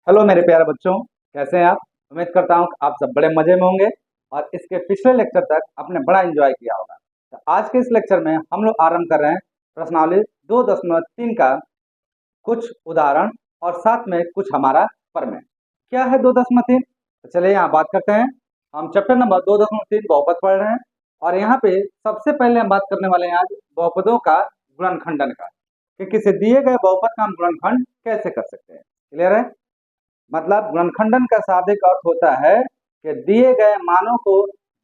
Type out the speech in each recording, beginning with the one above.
Hello मेरे प्यारे बच्चों, कैसे हैं आप। उम्मीद करता हूं कि आप सब बड़े मजे में होंगे और इसके पिछले लेक्चर तक आपने बड़ा एंजॉय किया होगा। तो आज के इस लेक्चर में हम लोग आरंभ कर रहे हैं प्रश्नावली 2.3 का कुछ उदाहरण और साथ में कुछ हमारा प्रमेय। क्या है 2.3? तो चलिए यहाँ बात करते हैं। हम चैप्टर नंबर 2.3 बहुपद पढ़ रहे हैं और यहाँ पे सबसे पहले हम बात करने वाले हैं आज बहुपदों का गुणनखंडन का, कि किसी दिए गए बहुपद का हम गुणनखंड कैसे कर सकते हैं। क्लियर है? मतलब गुणनखंडन का शाब्दिक अर्थ होता है कि दिए गए मानों को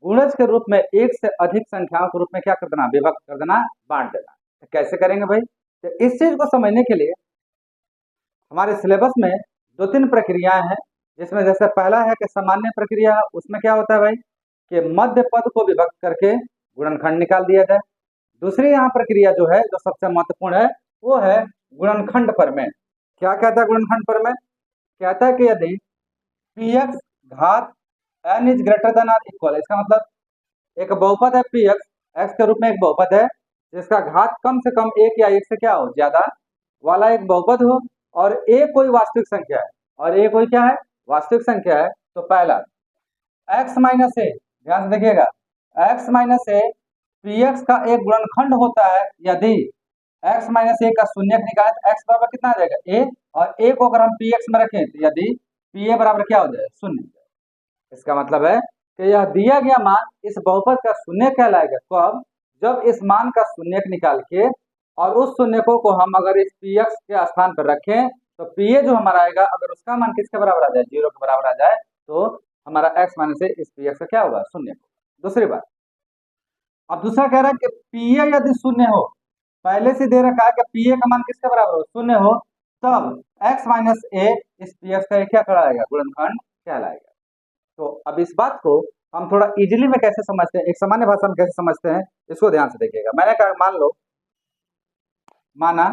गुणज के रूप में एक से अधिक संख्याओं के रूप में क्या कर देना, विभक्त कर देना, बांट देना। तो कैसे करेंगे भाई? तो इस चीज को समझने के लिए हमारे सिलेबस में दो तीन प्रक्रियाएं हैं, जिसमें जैसे पहला है कि सामान्य प्रक्रिया। उसमें क्या होता है भाई कि मध्य पद को विभक्त करके गुणनखंड निकाल दिया जाए। दूसरी यहाँ प्रक्रिया जो है, जो सबसे महत्वपूर्ण है, वो है गुणनखंड प्रमेय। क्या कहता है गुणनखंड प्रमेय? कहता है कि यदि पी एक्स घात N is greater than or equal, इसका मतलब एक बहुपद है पी एक्स, एक्स के रूप में एक बहुपद है जिसका घात कम से कम एक या एक से क्या हो, ज्यादा वाला एक बहुपद हो, और ए कोई वास्तविक संख्या है, और ए कोई क्या है, वास्तविक संख्या है। तो पहला एक्स माइनस ए, ध्यान से देखिएगा, x minus A P x का एक गुणनखंड होता है यदि एक्स माइनस ए का शून्य निकाले तो एक्स बराबर कितना आ जाएगा, ए, और ए को अगर हम पी एक्स में रखें तो यदि पी ए बराबर क्या हो जाए, शून्य। इसका मतलब है कि यह दिया गया मान इस बहुपद का शून्य कहलाएगा कब, जब इस मान का शून्य निकाल के और उस शून्य को हम अगर इस पी एक्स के स्थान पर रखें तो पी ए जो हमारा आएगा, अगर उसका मान किसके बराबर आ जाए, जीरो के बराबर आ जाए, तो हमारा एक्स माइनस से इस पी एक्स का क्या होगा, शून्य होगा। दूसरी बात, अब दूसरा कह रहा है कि पी ए यदि शून्य हो, पहले से दे रखा है कि पी ए का मान किसके बराबर हो, शून्य हो, तब एक्स माइनस ए इस पी एक्स का क्या कहलाएगा, गुणनखंड कहलाएगा। तो अब इस बात को हम थोड़ा इजीली में कैसे समझते हैं, एक सामान्य भाषा में कैसे समझते हैं, इसको ध्यान से देखिएगा। मैंने कहा मान लो, माना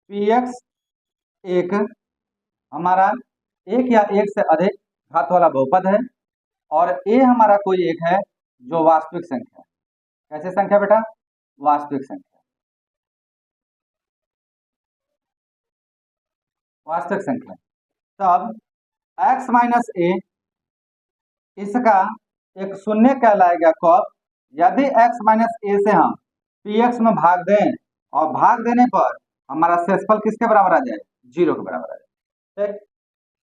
पी एक्स एक हमारा एक या एक से अधिक घात वाला बहुपद है और ए हमारा कोई एक है जो वास्तविक संख्या है। कैसे संख्या बेटा, वास्तविक संख्या, वास्तविक संख्या। तब x माइनस ए इसका एक शून्य कहलाएगा कब, यदि x माइनस ए से हम पी एक्स में भाग दें और भाग देने पर हमारा शेषफल किसके बराबर आ जाए, जीरो के बराबर आ जाए। ठीक,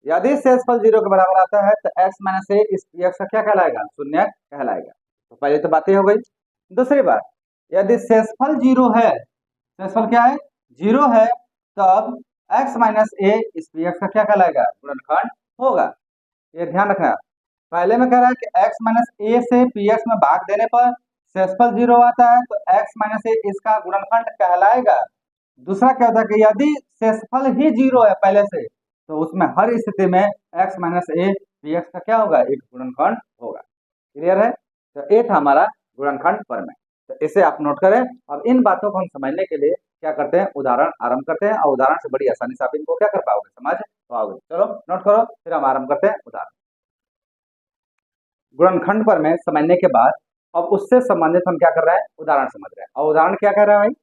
यदि शेषफल जीरो के बराबर आता है तो x माइनस ए इस पी एक्स का क्या कहलाएगा, शून्य कहलाएगा। तो पहले तो बात ये हो गई। दूसरी बात, यदि शेषफल जीरो है, शेषफल क्या है, जीरो है, तब x माइनस ए इस पी एक्स का क्या कहलाएगा, गुणनखंड होगा। ये ध्यान रखना। पहले में कह रहा है कि x माइनस ए से पी एक्स में भाग देने पर शेषफल जीरो आता है तो x माइनस ए इसका गुणनखंड कहलाएगा। दूसरा क्या होता है कि यदि शेषफल ही जीरो है पहले से, तो उसमें हर स्थिति में x minus A P x का क्या होगा, एक गुणनखंड होगा। क्लियर है? तो ये था हमारा गुणनखंड प्रमेय। तो इसे आप नोट करें। अब इन बातों को हम समझने के लिए क्या करते हैं, उदाहरण आरंभ करते हैं, और उदाहरण से बड़ी आसानी से आप इनको क्या कर पाओगे, समझ पाओगे। चलो नोट करो, फिर हम आरंभ करते हैं उदाहरण। गुणनखंड प्रमेय समझने के बाद अब उससे संबंधित हम क्या कर रहे हैं, उदाहरण समझ रहे हैं। और उदाहरण क्या कर रहा है भाई,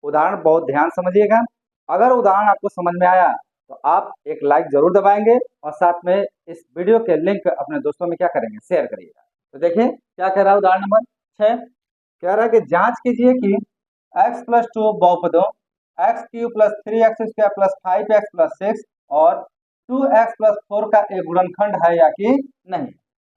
उदाहरण बहुत ध्यान समझिएगा। अगर उदाहरण आपको समझ में आया तो आप एक लाइक जरूर दबाएंगे और साथ में इस वीडियो के लिंक अपने दोस्तों में क्या करेंगे, शेयर करिएगा। तो देखिए क्या कह रहा है उदाहरण नंबर 6, कह रहा है कि जांच कीजिए कि x प्लस टू बहुपदों x cube plus three x square plus five x plus six और 2x प्लस फोर का एक गुणनखंड है या कि नहीं।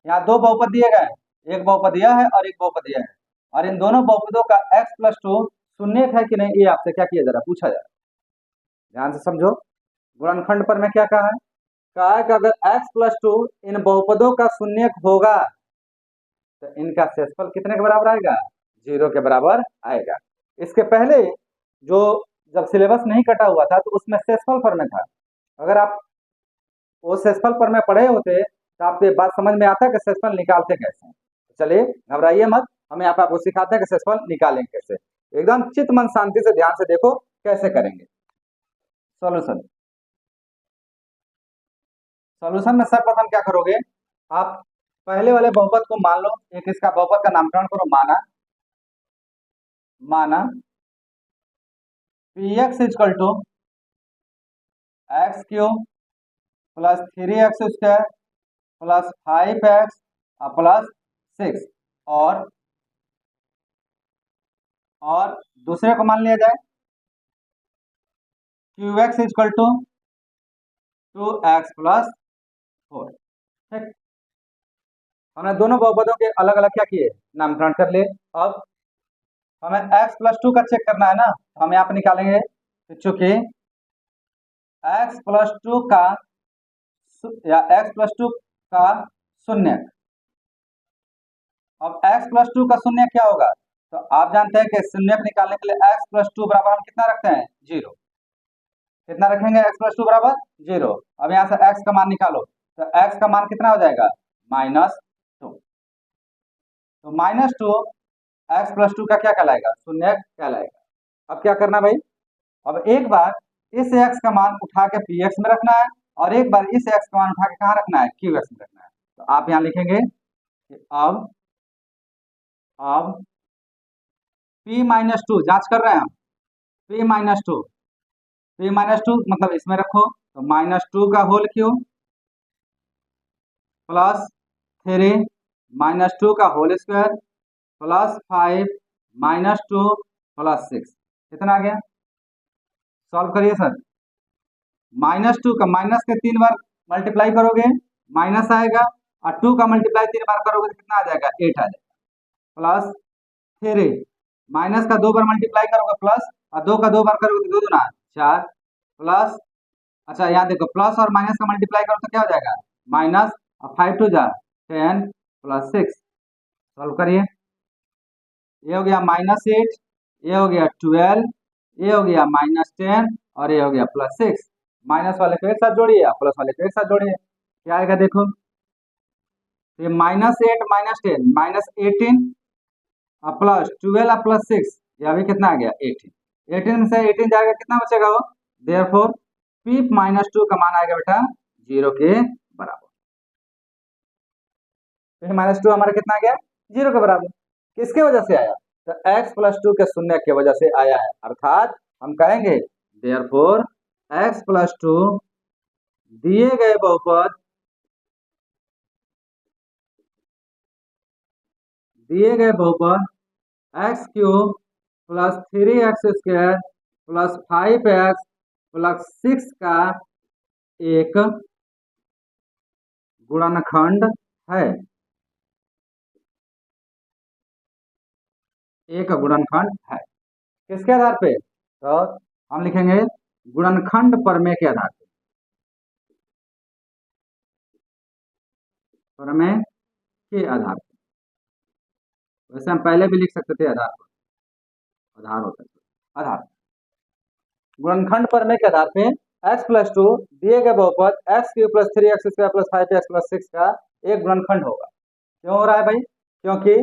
यहाँ दो बहुपद दिए गए हैं, एक बहुपद यह है और एक बहुपद यह है, और इन दोनों बहुपदों का x प्लस टू शून्य है कि नहीं, ये आपसे क्या किया जा रहा है, पूछा जा रहा है। ध्यान से समझो, गुणनखंड पर मैं क्या कहा है कि अगर x प्लस टू इन बहुपदों का शून्य होगा तो इनका शेषफल कितने के बराबर आएगा, जीरो के बराबर आएगा। इसके पहले जो जब सिलेबस नहीं कटा हुआ था तो उसमें शेषफल पर में था। अगर आप वो शेषफल पर में पढ़े होते तो आपको ये बात समझ में आता है कि शेषफल निकालते कैसे हैं। चलिए घबराइए मत, हम यहाँ पे आपको सिखाते हैं कि शेषफल निकालेंगे कैसे। एकदम चित्त मन शांति से ध्यान से देखो कैसे करेंगे। सॉल्यूशन, सॉल्यूशन में सर्वप्रथम क्या करोगे, आप पहले वाले बहुपद को मान लो, एक इसका बहुपद का नामकरण करो, माना माना P X is equal to x cube plus 3x² plus 5x plus 6 और दूसरे को मान लिया जाए qx equal to 2x plus 4। ठीक, हमने दोनों बहुपदों के अलग अलग क्या किए, नामकरण कर लिए। अब हमें x प्लस 2 का चेक करना है ना, तो हम यहाँ पे निकालेंगे। तो चूंकि x प्लस 2 का या x प्लस 2 का शून्य, अब x प्लस 2 का शून्य क्या होगा, तो आप जानते हैं कि शून्य निकालने के लिए x प्लस 2 बराबर हम कितना रखते हैं, 0। कितना रखेंगे, x प्लस 2 बराबर 0। अब यहाँ से x का मान निकालो, तो x का मान कितना हो जाएगा, -2। तो -2 x प्लस 2 का क्या कहलाएगा, शून्य कहलाएगा। अब क्या करना भाई, अब एक बार इस x का मान उठा के px में रखना है और एक बार इस x का मान उठा के कहाँ रखना है, qx में रखना है। तो आप यहाँ लिखेंगे कि अब p-2 जांच कर रहे हैं हम, p-2 मतलब इसमें रखो, तो -2 का होल क्यूब प्लस 3 -2 का होल स्क्वायर प्लस 5 -2 प्लस 6, कितना आ गया, सॉल्व करिए सर। -2 का माइनस के 3 बार मल्टीप्लाई करोगे माइनस आएगा, और 2 का मल्टीप्लाई 3 बार करोगे तो कितना आ जाएगा, 8 आ जाएगा। प्लस 3 माइनस का 2 बार मल्टीप्लाई करोगे प्लस, और 2 का 2 बार करोगे तो 2 दूना 4 प्लस, अच्छा यहाँ देखो प्लस और माइनस का मल्टीप्लाई करो तो क्या हो जाएगा, माइनस, और 5 2 जा 10 प्लस 6, सॉल्व करिए। ये हो गया -8, ये हो गया 12, ये हो गया -10 और ये हो गया +6। माइनस वाले को एक साथ जोड़िए, प्लस वाले को एक साथ जोड़िए, क्या आएगा देखो, ये -8 -10 -18 प्लस 12 प्लस 6, ये अभी कितना आ गया, 18। 18 में से 18 जाएगा, कितना बचेगा वो, देयरफॉर p-2 का मान आएगा बेटा 0 के बराबर। p-2 हमारा कितना आ गया, 0 के बराबर। किसके वजह से आया, तो x प्लस 2 के शून्य के वजह से आया है, अर्थात हम कहेंगे देयरफॉर x प्लस 2 दिए गए बहुपद x³ plus 3x² plus 5x plus 6 का एक गुणनखंड है, एक गुणनखंड है। किसके आधार पे, तो हम लिखेंगे गुणनखंड प्रमेय के आधार पे, प्रमेय के आधार पे। वैसे हम पहले भी लिख सकते थे आधार पर, आधार होता है आधार। गुणनखंड प्रमेय के आधार पे x प्लस 2 दिए गए बहुपद x³ plus 3x² plus 5x plus 6 का एक गुणनखंड होगा। क्यों हो रहा है भाई, क्योंकि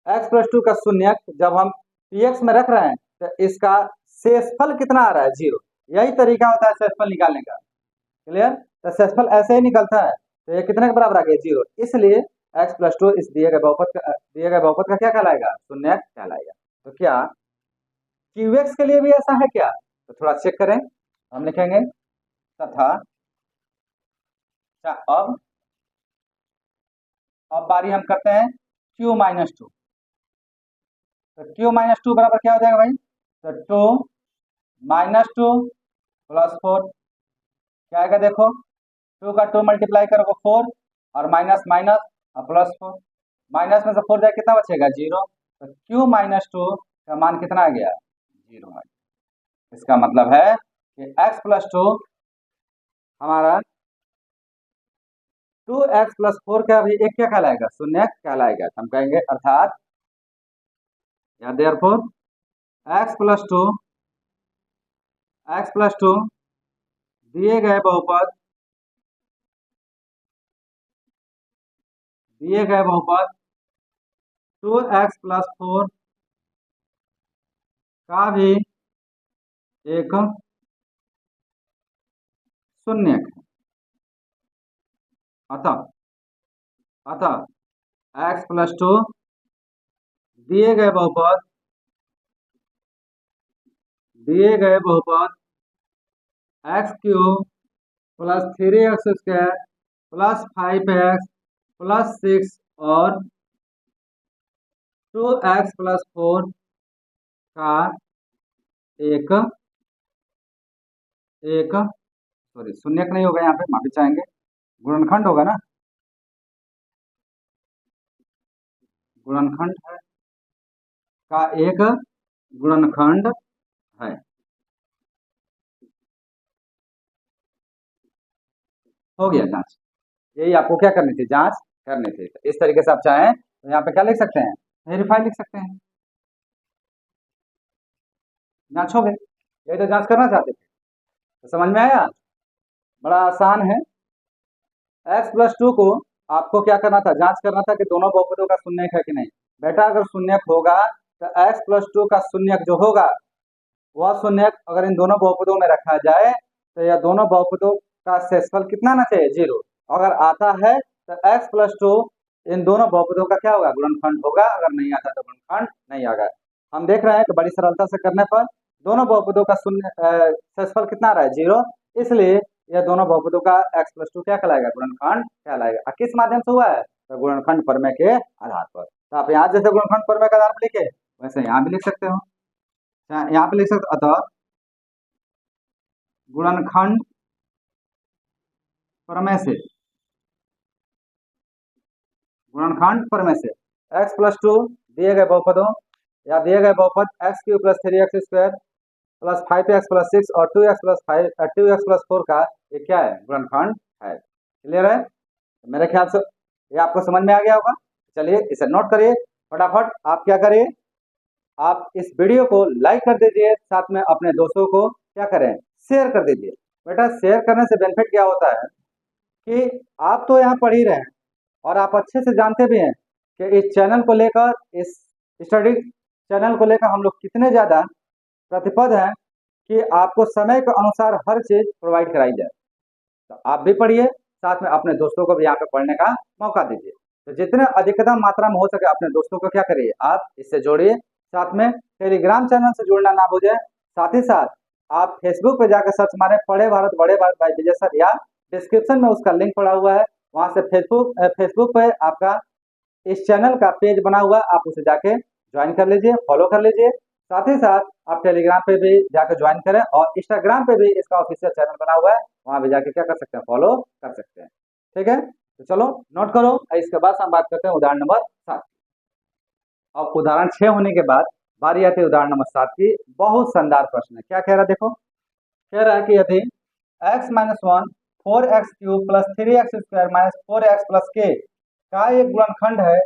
x प्लस 2 का शून्य जब हम px में रख रहे हैं तो इसका शेषफल कितना आ रहा है, 0। यही तरीका होता है शेषफल निकालने का, क्लियर। तो शेषफल ऐसे ही निकलता है, तो ये कितने के बराबर आ गया, 0। इसलिए x प्लस 2 इस दिए गए बहुपद का क्या कहलाएगा, शून्य कहलाएगा। तो क्या qx के लिए भी ऐसा है क्या, तो थोड़ा चेक करें। हम लिखेंगे तथा, अब बारी हम करते हैं q-2। तो q-2 बराबर क्या हो जाएगा भाई, तो 2 -2 प्लस 4, क्या आएगा देखो, 2 का 2 मल्टीप्लाई करोगे 4 और माइनस माइनस और प्लस 4, माइनस में से 4 जाए कितना बचेगा, 0। तो q-2 का मान कितना आ गया, 0। इसका मतलब है कि x प्लस 2 हमारा 2x प्लस 4 का भी एक क्या कहलाएगा, शून्य कहलाएगा। हम कहेंगे अर्थात या देयरफॉर x प्लस 2 दिए गए बहुपद 2x प्लस 4 का भी एक शून्य है। अतः x प्लस 2 दिए गए बहुपद x³ plus 3x² plus 5x plus 6 और 2x प्लस 4 का एक एक सॉरी शून्यक नहीं होगा, यहाँ पे माफी चाहेंगे, गुणनखंड होगा ना, गुणनखंड है का एक गुणनखंड है। हो गया जांच, यही आपको क्या करनी थी, जांच करनी थी। तो इस तरीके से आप चाहें तो यहाँ पे क्या लिख सकते हैं, वेरीफाई लिख सकते हैं, जांच हो गई। यही तो जांच करना चाहते थे, तो समझ में आया, बड़ा आसान है। x प्लस 2 को आपको क्या करना था, जांच करना था कि दोनों बहुपदों का शून्यक है कि नहीं। बेटा अगर शून्यक होगा तो x प्लस 2 का शून्यक जो होगा वह शून्यक अगर इन दोनों बहुपदों में रखा जाए तो यह दोनों बहुपदों का शेषफल कितना आना चाहिए, 0। अगर आता है तो x प्लस 2 इन दोनों बहुपदों का क्या होगा, गुणनखंड होगा, अगर नहीं आता तो गुणनखंड नहीं आएगा। हम देख रहे हैं कि बड़ी सरलता से करने पर दोनों बहुपदों का शून्य शेषफल कितना आ रहा है, 0। इसलिए यह दोनों बहुपदों का x प्लस 2 क्या कहलाएगा, गुणनखंड कहलाएगा। किस माध्यम से हुआ है, तो गुणनखंड प्रमेय के आधार पर। तो आप यहाँ जैसे गुणनखंड प्रमेय के आधार पर लिखे वैसे यहाँ भी लिख सकते हो, यहाँ पे लिख सकते हो, अतः गुणनखंड प्रमेय से, गुणनखंड प्रमेय से x प्लस 2 दिए गए बहुपदों या दिए गए बहुपद x³ plus 3x² plus 5x plus 6 और 2x प्लस 4 का ये क्या है, गुणनखंड है। क्लियर है, मेरे ख्याल से ये आपको समझ में आ गया होगा। चलिए इसे नोट करिए फटाफट। आप क्या करिए, आप इस वीडियो को लाइक कर दीजिए, साथ में अपने दोस्तों को क्या करें, शेयर कर दीजिए। बेटा शेयर करने से बेनिफिट क्या होता है कि आप तो यहाँ पढ़ ही रहे हैं और आप अच्छे से जानते भी हैं कि इस चैनल को लेकर, इस स्टडी चैनल को लेकर हम लोग कितने ज़्यादा प्रतिबद्ध हैं कि आपको समय के अनुसार हर चीज़ प्रोवाइड कराई जाए। तो आप भी पढ़िए, साथ में अपने दोस्तों को भी यहाँ पे पढ़ने का मौका दीजिए। तो जितने अधिकतम मात्रा में हो सके अपने दोस्तों को क्या करिए, आप इससे जोड़िए। साथ में टेलीग्राम चैनल से जुड़ना ना भूलें। साथ ही साथ आप फेसबुक पे जाकर सर्च मारें पढ़े भारत बड़े भारत बाय विजय सर, या डिस्क्रिप्शन में उसका लिंक पड़ा हुआ है, वहाँ से फेसबुक पे आपका इस चैनल का पेज बना हुआ है, आप उसे जाके ज्वाइन कर लीजिए, फॉलो कर लीजिए। साथ ही साथ आप टेलीग्राम पे भी जाकर ज्वाइन करें और इंस्टाग्राम पे भी इसका ऑफिशियल चैनल बना हुआ है, वहाँ भी जाके क्या कर सकते हैं, फॉलो कर सकते हैं। ठीक है, तो चलो नोट करो। इसके बाद हम बात करते हैं उदाहरण नंबर 7। अब उदाहरण 6 होने के बाद बारी आती है उदाहरण नंबर 7 की। बहुत शानदार प्रश्न है, क्या कह रहा है देखो, कह रहा है कि यदि x - 1 4x³ plus 3x² minus 4x plus k का एक गुणनखंड है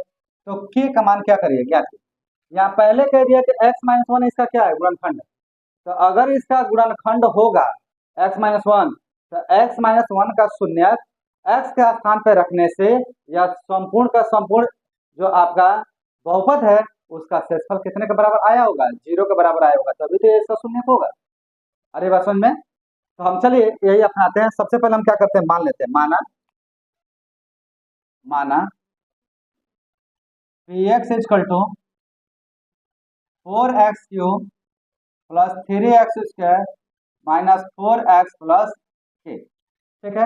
तो k का मान क्या करिए, ज्ञात कीजिए। यहाँ पहले कह दिया कि x - 1 इसका क्या है, गुणनखंड है। तो अगर इसका गुणनखंड होगा x - 1 तो x - 1 का शून्यक x के स्थान पर रखने से या संपूर्ण का संपूर्ण जो आपका बहुपद है उसका शेषफल कितने के बराबर आया होगा, 0 के बराबर आया होगा, तभी तो इसका शून्यक होगा। अरे बात समझ में, तो हम चलिए यही अपनाते हैं। सबसे पहले हम क्या करते हैं, मान लेते हैं, माना px = 4x³ plus 3x² minus 4x plus k। ठीक है,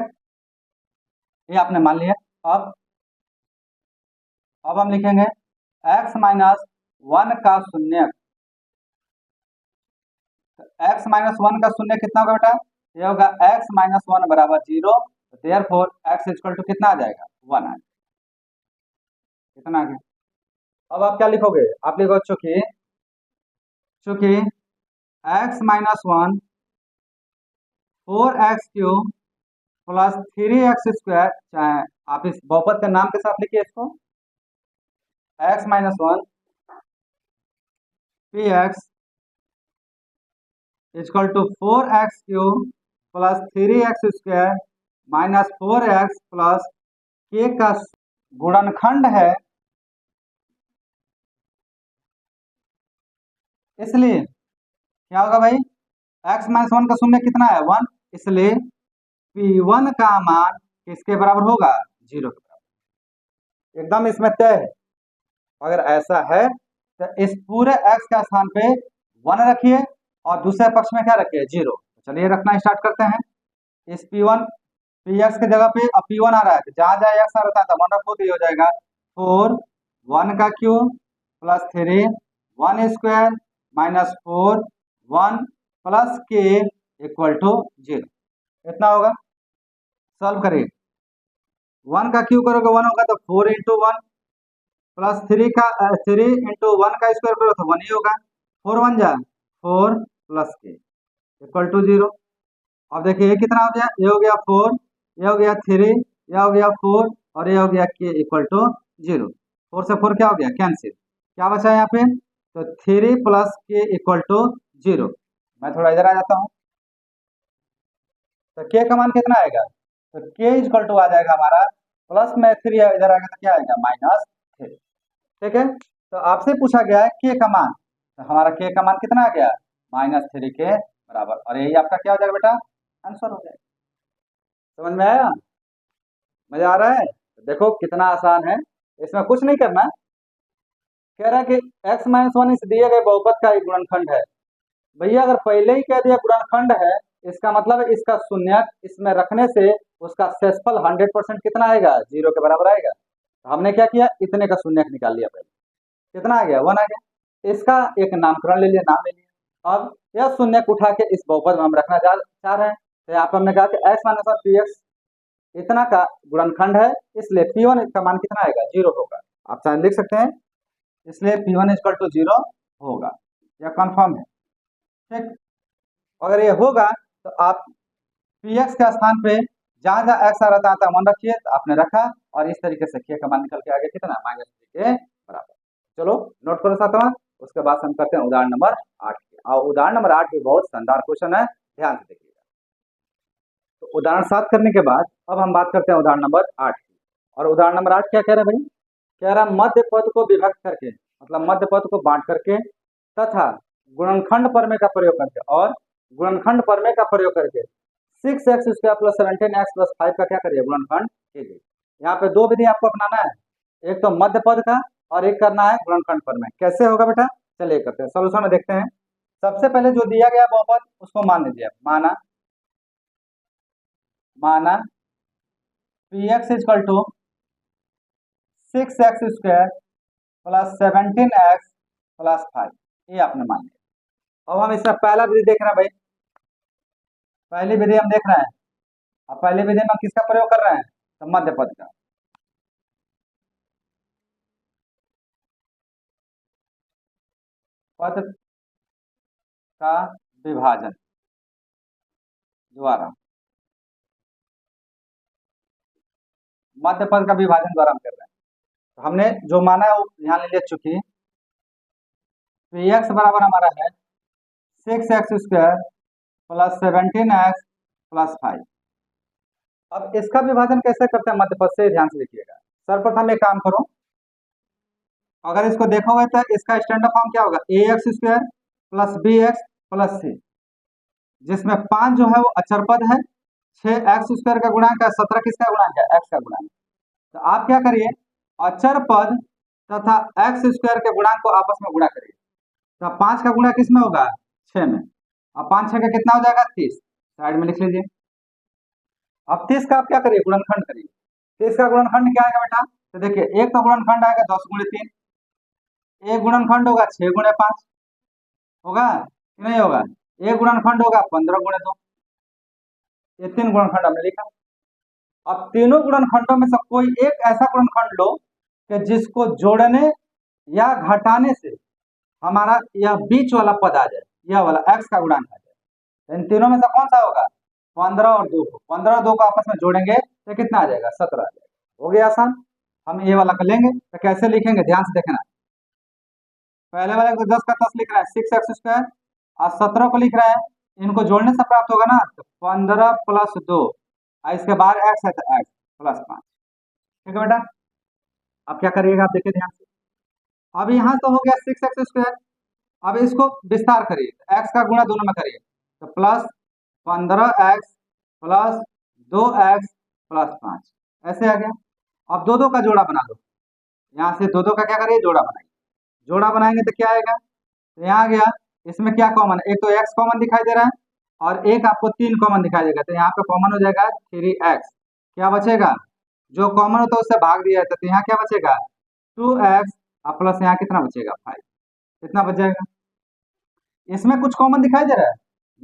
ये आपने मान लिया। अब हम लिखेंगे x - 1 का शून्यक। x - 1 का शून्य कितना होगा बेटा, ये होगा x - 1 बराबर 0। देयरफॉर x = कितना आ जाएगा, 1 आ जाएगा। कितना आ गया। अब आप क्या लिखोगे, आप लिखो चूंकि x - 1 4x³ प्लस 3x², चाहे आप इस बहुपद के नाम के साथ लिखिए इसको, x - 1 px = 4x³ plus 3x² minus 4x plus k का गुणनखंड है। इसलिए क्या होगा भाई, x - 1 का शून्य कितना है, 1, इसलिए p1 का मान किसके बराबर होगा, 0 के बराबर। एकदम इसमें तय है। अगर ऐसा है तो इस पूरे x का स्थान पे 1 रखिए और दूसरे पक्ष में क्या रखिए, 0। चलिए रखना स्टार्ट करते हैं। इस p1 पी एक्स की जगह पे अब पी वन आ रहा है, तो जहां जहां एक्स आ रहा था 1/4 तो ये हो जाएगा 4 1 का cube plus 3 1 square minus 4 1 plus के इक्वल टू 0। इतना होगा। सॉल्व करिए। 1 का क्यूब करोगे 1 होगा, तो 4 इंटू 1 प्लस 3 इंटू 1 का स्क्वायर करो तो 1 ही होगा। 4 1 जा 4 प्लस के इक्वल टू 0। अब देखिए ये कितना हो गया, ये हो गया 4, ये हो गया 3, ये हो गया 4 और ये हो गया के इक्वल टू 0। 4 से 4 क्या हो गया, कैंसिल। क्या बचा यहाँ पे, तो 3 प्लस के इक्वल टू 0। मैं थोड़ा इधर आ जाता हूँ, तो के का मान कितना आएगा, तो के इक्वल टू आ जाएगा हमारा प्लस में 3 इधर आ गया तो क्या आएगा -3। ठीक है, तो आपसे पूछा गया है के का मान, तो हमारा के का मान कितना आ गया -3 के बराबर, और यही आपका क्या हो जाएगा बेटा, आंसर हो जाएगा। समझ में आया, मजा आ रहा है। तो देखो कितना आसान है, इसमें कुछ नहीं करना। कह रहा है कि x - 1 इस दिए गए बहुपद का एक गुणनखंड है। भैया अगर पहले ही कह दिया गुणनखंड है, इसका मतलब है इसका शून्यक इसमें रखने से उसका शेषफल 100% कितना आएगा, 0 के बराबर आएगा। तो हमने क्या किया, इतने का शून्यक निकाल लिया पहले, कितना आ गया 1 आ गया। इसका एक नामकरण ले लिया, नाम ले लिया। अब यह शून्यक उठा के इस बहुपद में हम रखना चाह रहे हैं, तो यहाँ पर हमने कहा कि x - 1 px इतना का गुणनखंड है, इसलिए P1 इसका मान कितना आएगा, 0 होगा। आप चाहे लिख सकते हैं, इसलिए P1 = 0 होगा, यह कंफर्म है। ठीक, अगर ये होगा तो आप Px के स्थान पे जहां जहां x आ रहा था 1 रखिए, तो आपने रखा और इस तरीके से k का मान निकल के आ गया कितना, -3 के बराबर। चलो नोट करो साथ, उसके बाद हम करते हैं उदाहरण नंबर 8 और उदाहरण नंबर 8 भी बहुत शानदार क्वेश्चन है, ध्यान से देखिएगा। तो उदाहरण 7 करने के बाद अब हम बात करते हैं उदाहरण नंबर 8 की। और उदाहरण नंबर 8 क्या कह रहा है भाई, कह रहा मध्य पद को विभक्त करके, मतलब मध्य पद को बांट करके तथा गुणनखंड प्रमेय का प्रयोग करके, और गुणनखंड प्रमेय का प्रयोग करके 6x² + 17x + 5 का क्या करिए, गुणनखंड कीजिए। यहाँ पे दो विधि आपको अपनाना है, एक तो मध्य पद का और एक करना है गुणनखंड प्रमेय। कैसे होगा बेटा, चलिए करते हैं, सोल्यूशन में देखते हैं। सबसे पहले जो दिया गया बहुपद उसको मान लीजिए, माना Px = 6x² + 17x + 5, ये आपने मान लिया। अब हम इसका पहला विधि देख रहे हैं भाई, पहली विधि हम देख रहे हैं। अब पहली विधि में किसका प्रयोग कर रहे हैं, तो मध्य पद का। पद का विभाजन द्वारा, मध्य पद का विभाजन द्वारा हम कर रहे हैं। तो हमने जो माना है वो ध्यान ले लिया, चूंकि Px बराबर हमारा है 6x² + 17x + 5। अब इसका विभाजन कैसे करते हैं मध्य पद से, ध्यान से देखिएगा। सर्वप्रथम एक काम करो, अगर इसको देखोगे तो इसका स्टैंडर्ड फॉर्म क्या होगा, ax² + bx + c, जिसमें 5 जो है वो अचर पद है, 6x² का गुणांक है, 17 किसका गुणांक है, x का गुणांक। तो आप क्या करिए, अचर पद तथा x² के गुणांक को आपस में गुणा करिए। तो 5 का गुणा किस में होगा, 6 में। अब 5 6 का कितना हो जाएगा, 30, साइड में लिख लीजिए। अब 30 का आप क्या करिए, गुणनखंड करिए। 30 का गुणनखंड क्या आएगा बेटा, तो देखिए एक तो गुणनखंड आएगा 10 × 3, एक गुणनखंड होगा 6 × 5, होगा कि नहीं होगा, एक गुणनखंड होगा 15 × 2, ये 3 गुणनखंड हमने लिखा। अब तीनों गुणनखंडों में से कोई एक ऐसा गुणनखंड लो कि जिसको जोड़ने या घटाने से हमारा यह बीच वाला पद आ जाए, यह वाला x का गुणांक आ जाए। इन तीनों में से कौन सा होगा, 15 और 2 को, 15 और 2 को आपस में जोड़ेंगे तो कितना आ जाएगा, 17 आ जाएगा। हो गया आसान। हम ये वाला कर लेंगे, तो कैसे लिखेंगे, ध्यान से देखना। पहले वाले को 10 का 10 लिख रहे हैं, 6x² और 17 को लिख रहे हैं, इनको जोड़ने से प्राप्त होगा ना, तो 15 + 2 और इसके बाद x है तो x + 5। ठीक है बेटा, अब क्या करिएगा, आप देखिए ध्यान से। अब यहाँ तो हो गया 6x², अब इसको विस्तार करिए, x का गुणा दोनों में करिए, तो +15x + 2x + 5 ऐसे आ गया। अब दो दो का जोड़ा बना लो, यहाँ से दो दो का क्या करिए, जोड़ा बनाइए। जोड़ा बनाएंगे तो क्या आएगा, तो यहाँ आ गया, इसमें क्या कॉमन है, एक तो x कॉमन दिखाई दे रहा है, और एक आपको 3 कॉमन दिखाई देगा, तो यहाँ पे कॉमन हो जाएगा 3x। क्या बचेगा? जो कॉमन होता है उससे भाग दिया जाता है, तो यहाँ क्या बचेगा? 2x और प्लस यहाँ कितना बचेगा? 5। कितना बच जाएगा? इसमें कुछ कॉमन दिखाई दे रहा है?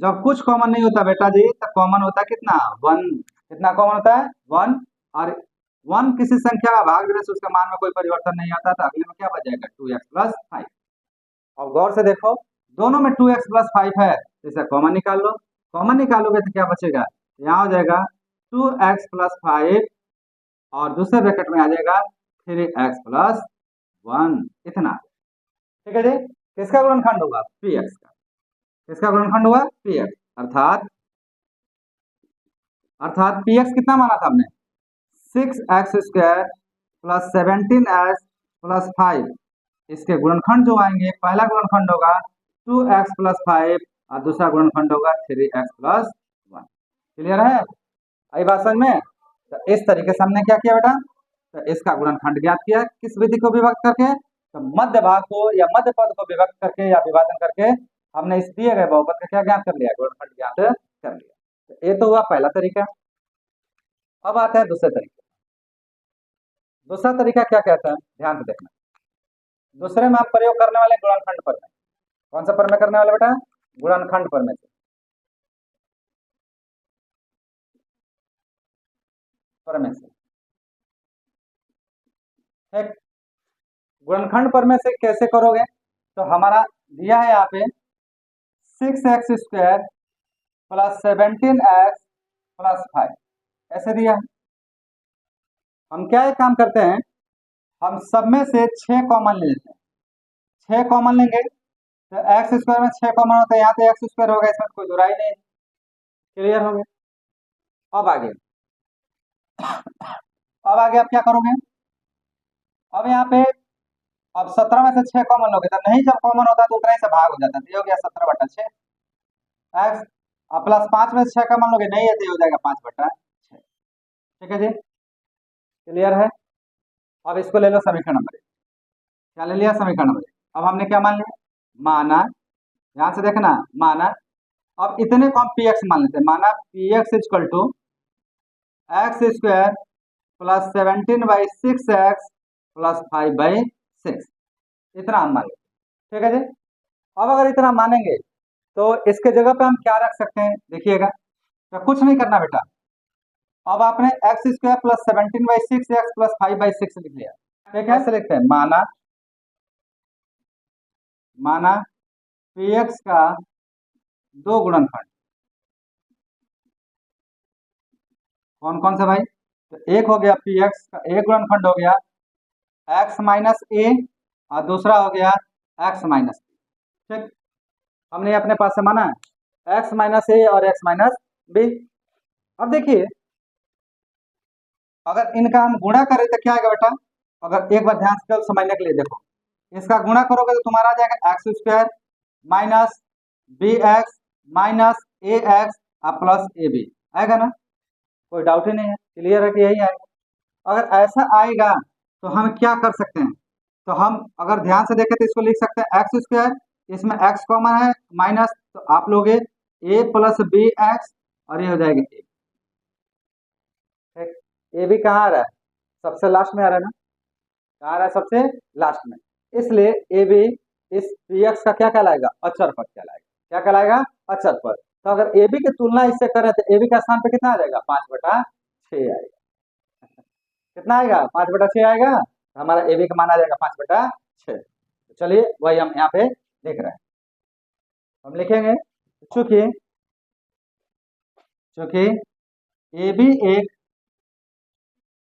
जब कुछ कॉमन नहीं होता बेटा जी, तो कॉमन होता है कितना? 1। कितना कॉमन होता है? 1। और 1 किसी संख्या का भाग देने से उसके मान में कोई परिवर्तन नहीं आता, तो अगले में क्या बच जाएगा? 2x plus 5। अब गौर से देखो, दोनों में 2x प्लस 5 है, तो इसे कॉमन निकाल लो। कॉमन निकालोगे तो क्या बचेगा? यहाँ हो जाएगा 2x प्लस 5 और दूसरे ब्रैकेट में आ जाएगा 3x प्लस 1। इतना। ठीक है जी। किसका गुणनखंड होगा? px का। किसका गुणनखंड हुआ? px। अर्थात px कितना माना था हमने? 6x square plus 17x plus 5। इसके गुणनखंड जो आएंगे, पहला गुणनखंड होगा 2x प्लस 5 और दूसरा गुणनखंड होगा 3x प्लस 1। क्लियर है? आई बात समझ में? तो इस तरीके से हमने क्या किया बेटा? तो इसका गुणनखंड ज्ञात किया। किस विधि को विभक्त करके? तो मध्य भाग को या मध्य पद को विभक्त करके या विभाजन करके हमने इस दिए गए बहुपद का क्या ज्ञात कर लिया? गुणनखंड ज्ञात कर लिया। तो ये तो हुआ पहला तरीका। अब आता है दूसरे तरीके। दूसरा तरीका क्या कहता है? ध्यान से देखना। दूसरे में हम प्रयोग करने वाले गुणनखंड पर में। कौन सा पर में करने वाले बेटा? गुणनखंड पर में से। पर में से एक गुणनखंड पर में से कैसे करोगे? तो हमारा दिया है यहाँ पे 6x square plus 17x plus 5 ऐसे दिया है। हम क्या एक काम करते हैं, हम सब में से 6 कॉमन ले लेते हैं। 6 कॉमन लेंगे तो एक्स स्क्वायर में 6 कॉमन होता है, यहाँ पे एक्स स्क्वायर होगा, इसमें कोई बुराई नहीं। क्लियर हो गया? अब आगे आप क्या करोगे? अब यहाँ पे अब 17 में से 6 कॉमन लोगे तो नहीं, जब कॉमन होता है तो उतना ही से भाग हो जाता है, तो ये हो गया 17/6 एक्स। अब प्लस 5 में से 6 कॉमन लोगे, नहीं है तो ये हो जाएगा 5/6। ठीक है जी। क्लियर है? अब इसको ले लो समीकरण नंबर 1। क्या ले लिया? समीकरण नंबर 1। अब हमने क्या मान लिया? माना, ध्यान से देखना, माना अब इतने को हम पी एक्स मान लेते हैं। माना P X equal to x square plus 17/6x plus 5/6। इतना हम मान लेते। ठीक है जी। अब अगर इतना मानेंगे तो इसके जगह पे हम क्या रख सकते हैं? देखिएगा, तो कुछ नहीं करना बेटा। अब आपने x square plus 17/6x plus 5/6 लिख लिया। ठीक है, ऐसे लिखते हैं, माना पी एक्स का दो गुणनखंड। कौन कौन सा भाई? तो एक हो गया पी एक्स का एक गुणनखंड हो गया एक्स माइनस ए और दूसरा हो गया एक्स माइनस बी। ठीक, हमने अपने पास से माना एक्स माइनस ए और एक्स माइनस बी। अब देखिए, अगर इनका हम गुणा करें तो क्या आएगा बेटा? अगर एक बार ध्यान से समझने के लिए देखो, इसका गुणा करोगे तो तुम्हारा आ जाएगा x square minus b x minus a x और प्लस ए बी। आएगा ना? कोई डाउट ही नहीं है। क्लियर है कि यही आएगा? अगर ऐसा आएगा तो हम क्या कर सकते हैं? तो हम अगर ध्यान से देखें तो इसको लिख सकते हैं एक्स स्क्वायर, इसमें एक्स कॉमन है, माइनस, तो आप लोगे ए प्लस बी एक्स और ये हो जाएगा ए। ए भी कहाँ आ रहा है? सबसे लास्ट में आ रहा है ना? कहाँ आ रहा है? सबसे लास्ट में। इसलिए ए बी इस पी एक्स का क्या कहलाएगा? अचर पद कहलाएगा। क्या कहलाएगा? अचर पद। तो अगर ए बी की तुलना इससे करें तो ए बी का स्थान पे कितना आ जाएगा? 5/6 आएगा। कितना आएगा? 5/6 आएगा। तो हमारा ए बी का मान आ जाएगा 5/6। तो चलिए वही हम यहाँ पे देख रहे हैं। हम लिखेंगे चूंकि ए बी एक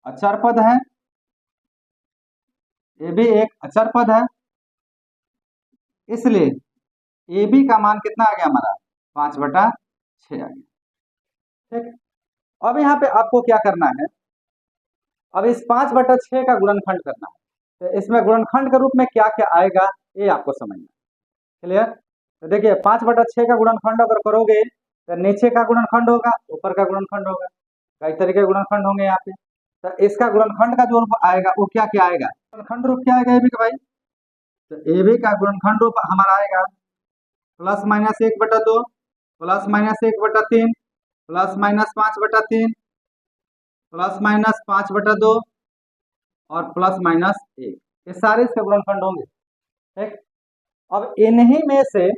अचर पद है, ए बी एक अचर पद है, इसलिए ए बी का मान कितना आ गया हमारा? 5/6 आ गया। ठीक, अब यहाँ पे आपको क्या करना है? अब इस 5/6 का गुणनखंड करना है। तो इसमें गुणनखंड के रूप में क्या क्या आएगा ये आपको समझना। क्लियर? तो देखिए, 5/6 का गुणनखंड अगर करोगे तो नीचे का गुणनखंड होगा, ऊपर का गुणनखंड होगा, कई तरीके के गुणनखंड होंगे यहाँ पे। तो इसका गुणनखंड का जो रूप आएगा वो क्या क्या आएगा? गुणनखंड रूप क्या आएगा ए बी का भाई? तो ए बी का गुणनखंड रूप हमारा आएगा +-1/2 plus minus 1/3, plus minus 5/3, plus minus 5/2 और प्लस माइनस 1, ये सारे इसके गुणनखंड होंगे। ठीक, अब इन्हीं में से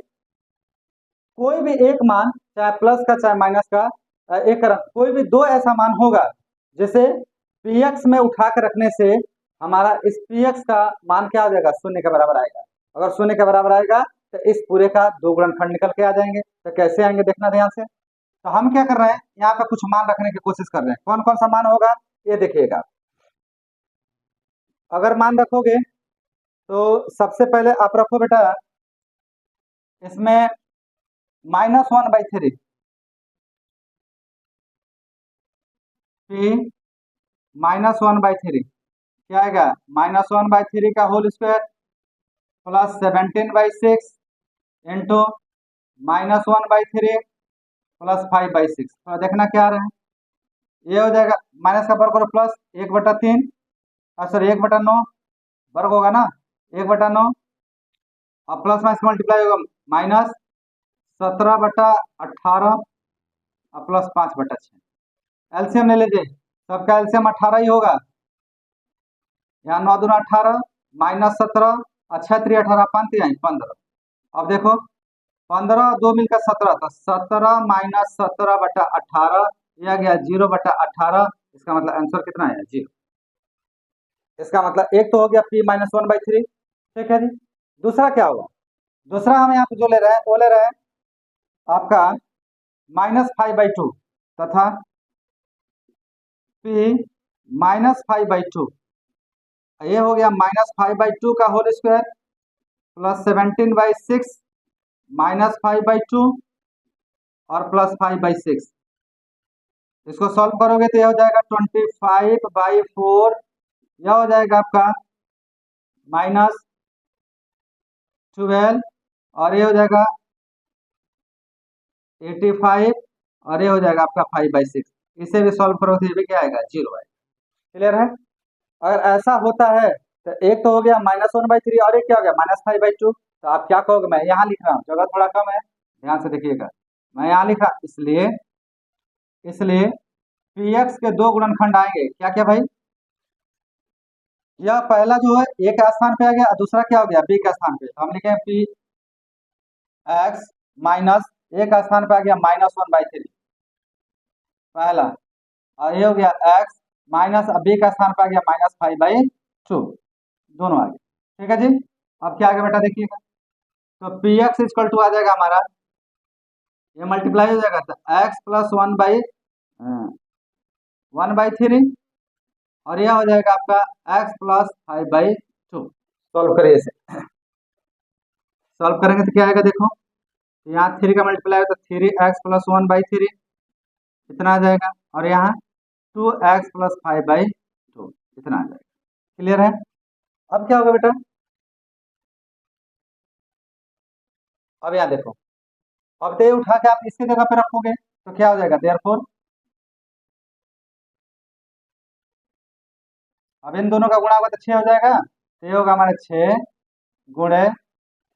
कोई भी एक मान, चाहे प्लस का चाहे माइनस का, एक कोई भी दो ऐसा मान होगा जिसे px में उठा कर रखने से हमारा इस px का मान क्या हो जाएगा, शून्य के बराबर आएगा। अगर शून्य के बराबर आएगा तो इस पूरे का दो गुणनखंड निकल के आ जाएंगे। तो कैसे आएंगे देखना ध्यान से। तो हम क्या कर रहे हैं, यहाँ पे कुछ मान रखने की कोशिश कर रहे हैं। कौन कौन सा मान होगा ये देखिएगा। अगर मान रखोगे तो सबसे पहले आप रखो बेटा इसमें -1/3 -1/3 क्या आएगा, -1/3 का whole square plus 17/6 into -1/3 plus 5/6। तो देखना क्या आ रहा है, ये हो जाएगा माइनस का वर्ग और प्लस 1/3, सॉरी 1/9 वर्ग होगा ना, 1/9 और प्लस माइनस मल्टीप्लाई होगा -17/18 और प्लस 5/6। एलसीएम ले लीजिए, सबका एलसीएम 18 ही होगा। यहाँ 9 दूना 18 -17 अच्छा 3 18 5 15। अब देखो 15 2 मिलकर 17, तो 17 माइनस 17/18 यह गया 0/18। इसका मतलब आंसर कितना है, 0। इसका मतलब एक तो हो गया p-1/3। ठीक है जी। दूसरा क्या होगा, दूसरा हम यहाँ पे जो ले रहे हैं वो ले रहे हैं आपका -5/2 तथा p-5/2। ये हो गया -5/2 का होल स्क्वायर प्लस 17/6 -5/2 और प्लस 5/6। इसको सॉल्व करोगे तो यह हो जाएगा 25/4, यह हो जाएगा आपका -12 और ये हो जाएगा 85 और ये हो जाएगा आपका 5/6। इसे भी सॉल्व करोगे तो ये भी क्या आएगा, 0 आएगा। क्लियर है। अगर ऐसा होता है तो एक तो हो गया -1/3 और एक क्या हो गया -5/2। तो आप क्या कहोगे, मैं यहाँ लिख रहा हूँ, जगह थोड़ा कम है, ध्यान से देखिएगा। मैं यहाँ लिख रहा, इसलिए इसलिए px के दो गुणनखंड आएंगे। क्या क्या भाई, यह पहला जो है a का स्थान पे आ गया, दूसरा क्या हो गया b का स्थान पे। तो हम लिखे px माइनस a का स्थान पे आ गया -1/3 पहला, और ये हो गया x माइनस b का स्थान पे आ गया -5/2, दोनों आ गए। ठीक है जी। अब क्या आ गया बेटा देखिएगा, तो px इक्वल टू आ जाएगा हमारा, ये मल्टीप्लाई हो जाएगा तो x प्लस 1/3 और यह हो जाएगा आपका x प्लस 5/2। सॉल्व करिए इसे, सॉल्व करेंगे तो क्या आएगा देखो, यहाँ 3 का मल्टीप्लाई हो तो 3x प्लस 1/3 इतना आ जाएगा, और यहाँ 2x प्लस 5/2 इतना आ जाएगा। क्लियर है। अब क्या होगा बेटा, अब यहाँ देखो, अब दे उठा के आप इसकी जगह पे रखोगे तो क्या हो जाएगा, देयरफॉर अब इन दोनों का गुणा होगा तो 6 हो जाएगा। तो ये होगा हमारे 6 गुणे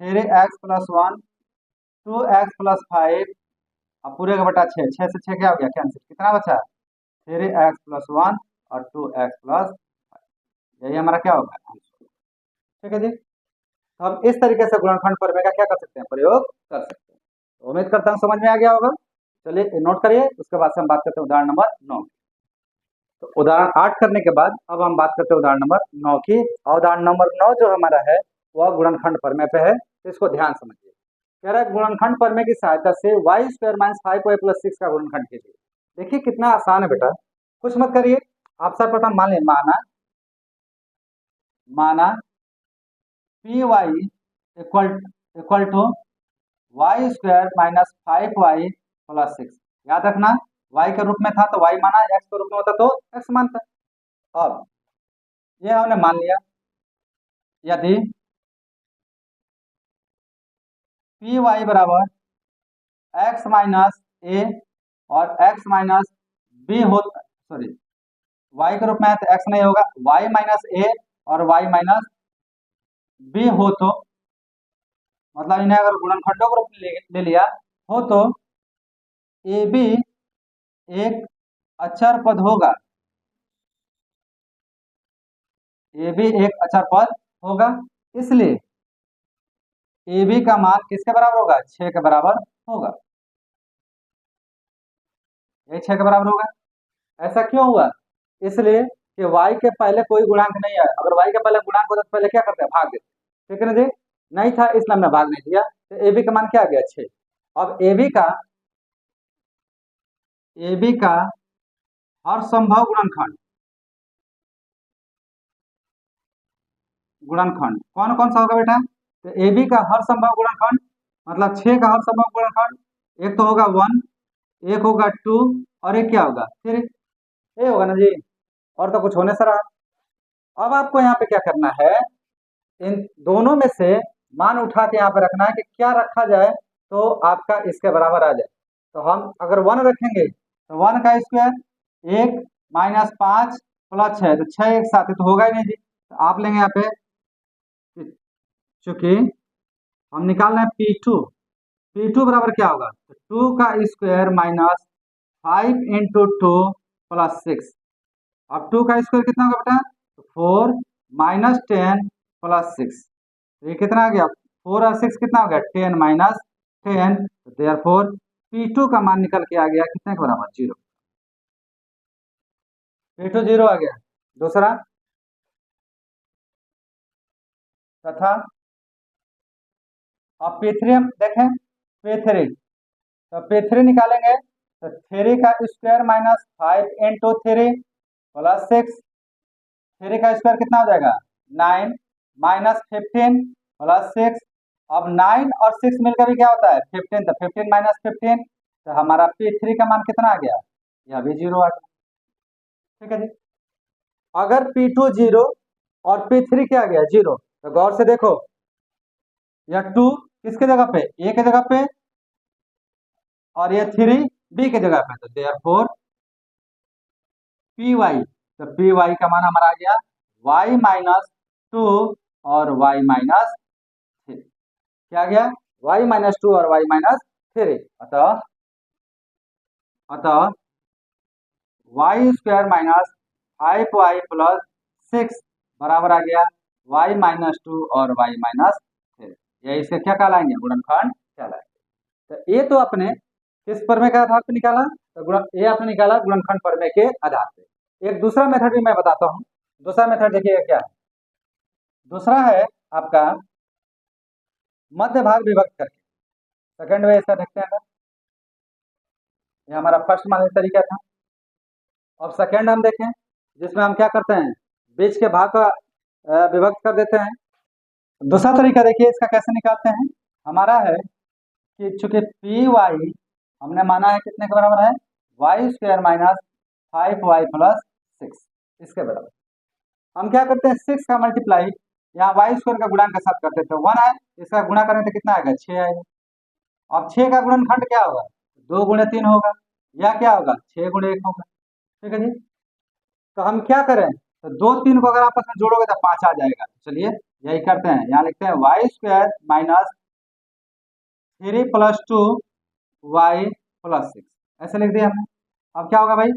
3x प्लस 1 2x प्लस 5 अब पूरे का बटा 6, 6 से 6 क्या हो गया कैंसिल, कितना बचा 3x प्लस 1 और 2x प्लस 5, यही हमारा क्या होगा आंसर। ठीक है जी। तो हम इस तरीके से गुणनखंड प्रमेय का क्या कर सकते हैं, प्रयोग कर सकते हैं। तो उम्मीद करता हूँ समझ में आ गया होगा। चलिए नोट करिए, उसके बाद से हम बात करते हैं उदाहरण नंबर 9। तो उदाहरण 8 करने के बाद अब हम बात करते हैं उदाहरण नंबर 9 की। और उदाहरण नंबर 9 जो हमारा है वह गुणनखंड प्रमेय पे है, तो इसको ध्यान समझिए। कह रहा है गुणनखंड प्रमेय की सहायता से y² - 5y + 6 का गुणनखंड कीजिए। देखिए कितना आसान है बेटा, कुछ मत करिए। आप सर्वप्रथम मान लें, माना py equal to y² - 5y + 6। याद रखना y के रूप में था तो y माना, x के रूप में होता तो x मानता। अब ये हमने मान लिया, यदि py बराबर x माइनस a और x माइनस b हो, सॉरी y के रूप में है तो x नहीं होगा, y माइनस a और y माइनस b हो तो, मतलब इन्हें अगर गुणनखंडों के रूप में ले लिया हो तो ए बी एक अचर पद होगा, ए बी एक अचर पद होगा, इसलिए ए बी का मान किसके बराबर होगा, 6 के बराबर होगा। ये 6 के बराबर होगा। ऐसा क्यों हुआ, इसलिए कि y के पहले कोई गुणांक नहीं है। अगर y के पहले गुणांक होता तो पहले क्या करते हैं, भाग देते। ठीक है ना जी, नहीं था इसलिए हमने भाग नहीं दिया। तो ए बी का मान क्या आ गया, 6। अब ए बी का हर संभव गुणनखंड कौन कौन सा होगा बेटा, तो ए बी का हर संभव गुणनखंड मतलब 6 का हर संभव गुणनखंड एक तो होगा 1, एक होगा 2 और एक क्या होगा 3। ये होगा ना जी, और तो कुछ होने से रहा। अब आपको यहाँ पे क्या करना है, इन दोनों में से मान उठा के यहाँ पे रखना है कि क्या रखा जाए तो आपका इसके बराबर आ जाए। तो हम अगर 1 रखेंगे तो 1 का स्क्वायर 1 माइनस 5 प्लस 6, तो 6 एक साथ है तो होगा ही नहीं जी। तो आप लेंगे यहाँ पे, चूंकि हम निकाल रहे हैं P2 बराबर क्या होगा, तो 2 का स्क्वायर माइनस 5 इंटू 2 प्लस 6। अब 2 का स्क्वायर कितना होगा बेटा, तो 4 माइनस 10 प्लस 6। तो ये कितना आ गया, 4 और 6 कितना हो गया, 10 माइनस 10। तो देयरफॉर P2 का मान निकल के आ गया कितने के बराबर, 0। P2 0 आ गया। दूसरा तथा अब P3 हम देखें, P3 तो P3 निकालेंगे तो 3 का स्क्वायर माइनस 5 इंटू 3 प्लस 6। 3 का स्क्वायर कितना हो जाएगा, 9 माइनस 15 प्लस 6। अब 9 और 6 मिलकर भी क्या होता है 15, तो 15 माइनस 15, तो हमारा P3 का मान कितना आ गया, यह भी 0 आ गया। ठीक है जी, अगर P2 0 और P3 क्या आ गया 0, तो गौर से देखो यह 2 किसके जगह पे, ए के जगह पे, और ये 3 बी के जगह पे। तो देयरफॉर पी वाई, तो पी वाई का मान हमारा आ गया वाई माइनस 2 और वाई माइनस 3। क्या आ गया, वाई माइनस 2 और वाई माइनस 3। अतः Y square minus 5y plus 6 बराबर आ गया वाई माइनस 2 और वाई माइनस 3। यही से क्या कहलाएंगे, गुणनखंड कहलाएंगे। तो ये तो अपने किस प्रमेय के आधार पर निकाला, तो ये आपने निकाला गुणनखंड प्रमेय के आधार पे। एक दूसरा मेथड भी मैं बताता हूँ। दूसरा मेथड देखिएगा क्या है, दूसरा है आपका मध्य भाग विभक्त करके। सेकंड वे इसका देखते हैं, ये हमारा फर्स्ट मान तरीका था। अब सेकंड हम देखें, जिसमें हम क्या करते हैं, बीच के भाग का विभक्त कर देते हैं। दूसरा तरीका देखिए इसका कैसे निकालते हैं, हमारा है कि चूंकि पी वाई हमने माना है कितने के बराबर है, Y square minus 5y plus 6 इसके बराबर। हम क्या करते हैं, 6 का मल्टीप्लाई यहाँ वाई स्क्वायर का गुणा के साथ करते थे, 1 है, इसका गुणा करें तो कितना आएगा, 6 आएगा। अब 6 का गुणनखंड क्या होगा, 2 गुणे 3 होगा, या क्या होगा 6 गुणे 1 होगा। ठीक है जी, तो हम क्या करें, तो 2 3 को अगर आपस में जोड़ोगे तो 5 आ जाएगा। चलिए यही करते हैं, यहाँ लिखते हैं Y square minus 3 plus 2 Y plus 6, ऐसे लिख दिया हमने। अब क्या होगा भाई,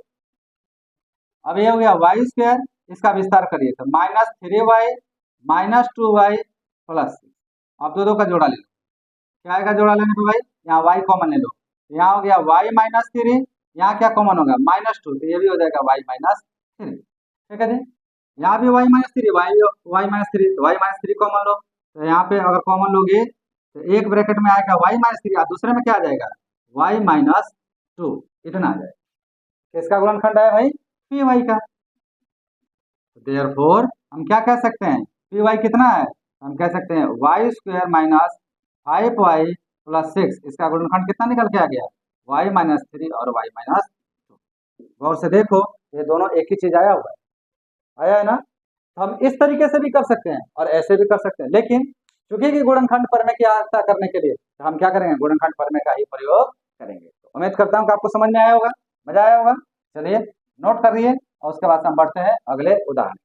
अब ये हो गया वाई स्क्वायर, इसका विस्तार करिए तो minus 3y minus 2y plus 6। अब दो का जोड़ा ले लो, क्या आएगा जोड़ा लेने पे भाई, यहाँ y कॉमन ले लो, यहाँ हो गया y माइनस 3, यहाँ क्या कॉमन होगा -2, तो ये भी हो जाएगा y माइनस 3। ठीक है जी, यहाँ भी y माइनस 3, y माइनस 3, तो y माइनस 3 कॉमन लो, तो यहाँ पे अगर कॉमन लोगे तो एक ब्रैकेट में आएगा y माइनस 3 और दूसरे में क्या आ जाएगा y माइनस 2, इतना आ जाएगा। किसका गुणनखंड है भाई, पी वाई का। देयरफॉर हम क्या कह सकते हैं, पी वाई कितना है, हम कह सकते हैं Y square minus 5y plus 6, इसका गुणनखंड कितना निकल के आ गया, वाई माइनस 3 और वाई माइनस 2। गौर से देखो ये दोनों एक ही चीज आया हुआ है, आया है ना। तो हम इस तरीके से भी कर सकते हैं और ऐसे भी कर सकते हैं, लेकिन चूंकि कि गुणनखंड प्रमेय की आवश्यकता करने के लिए तो हम क्या करेंगे, गुणनखंड प्रमेय का ही प्रयोग करेंगे। तो उम्मीद करता हूँ कि आपको समझ में आया होगा, मजा आया होगा। चलिए नोट कर लिए और उसके बाद हम बढ़ते हैं अगले उदाहरण।